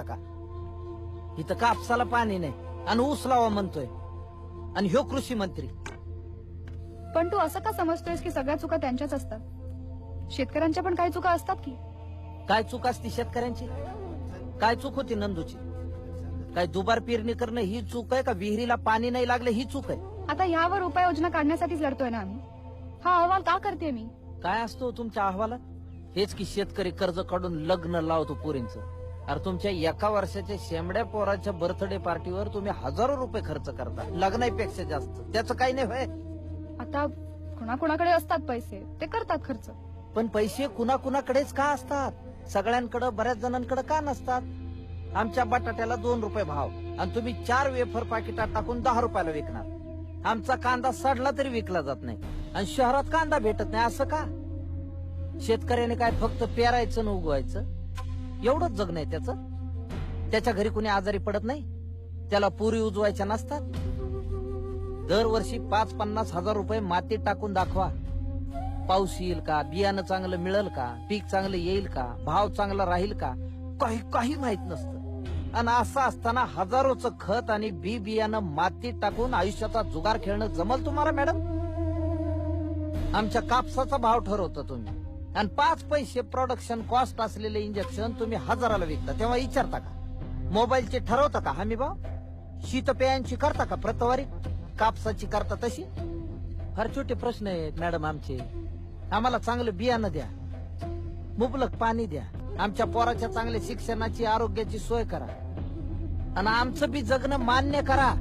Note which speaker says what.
Speaker 1: का? इथं कापसाला पाणी नाही आणि ऊस लावा म्हणतोय, आणि ह्यो कृषी मंत्री.
Speaker 2: पण तू असं का समजतोयस की सगळ्या चुका त्यांच्याच असतात? शेतकऱ्यांच्या पण काही चुका असतात की.
Speaker 1: काय चूक असती शेतकऱ्यांची? काय चूक होती नंदूची? काय दुबार पेरणी करणं ही चूक आहे का? विहिरीला पाणी नाही लागलं ही चूक आहे?
Speaker 2: आता ह्यावर उपाययोजना काढण्यासाठीच लढतोय ना आम्ही. हा अहवाल का करते मी?
Speaker 1: काय असतो तुमच्या अहवालात? हेच की शेतकरी कर्ज काढून लग्न लावतो पोरींचं. अरे तुमच्या एका वर्षाच्या शेंबड्या पोराच्या बर्थडे पार्टीवर तुम्ही हजारो रुपये खर्च करता, लग्नापेक्षा जास्त. त्याचं काही नाही होय.
Speaker 2: आता कुणाकुणाकडे असतात पैसे, ते करतात खर्च.
Speaker 1: पण पैसे कुणाकुणाकडेच का असतात? सगळ्यांकडे, बऱ्याच जणांकडे का नसतात? आमच्या बटाट्याला 2 रुपये भाव आणि तुम्ही 4 वेफर पाकिटात टाकून 10 रुपयाला विकणार. आमचा कांदा सडला तरी विकला जात नाही आणि शहरात कांदा भेटत नाही, असं का? शेतकऱ्याने काय फक्त पेरायचं न उगवायचं एवढंच जगणं आहे त्याचं? त्याच्या घरी कुणी आजारी पडत नाही? त्याला पुरी उजवायच्या नसतात? दरवर्षी 5-50 हजार रुपये मातीत टाकून दाखवा. पाऊस येईल का? बियाणं चांगलं मिळेल का? पीक चांगलं येईल का? भाव चांगला राहील का? काही माहित नसतं. आणि असं असताना हजारोचं खत आणि बी बियाणं मातीत टाकून आयुष्याचा जुगार खेळणं जमल तुम्हाला मॅडम? आमच्या कापसाचा भाव ठरवता तुम्ही आणि 5 पैसे प्रोडक्शन कॉस्ट असलेले इंजेक्शन तुम्ही हजाराला विकता, तेव्हा विचारता का? मोबाईलचे ठरवता का हमी भाव? शीतपेयांची करता का प्रतवारी? कापसाची करता तशी? फार छोटे प्रश्न आहेत मॅडम आमचे. आम्हाला चांगलं बियाणं द्या, मुबलक पाणी द्या, आमच्या पोराच्या चांगल्या शिक्षणाची, आरोग्याची सोय करा आणि आमचं बी जगणं मान्य करा.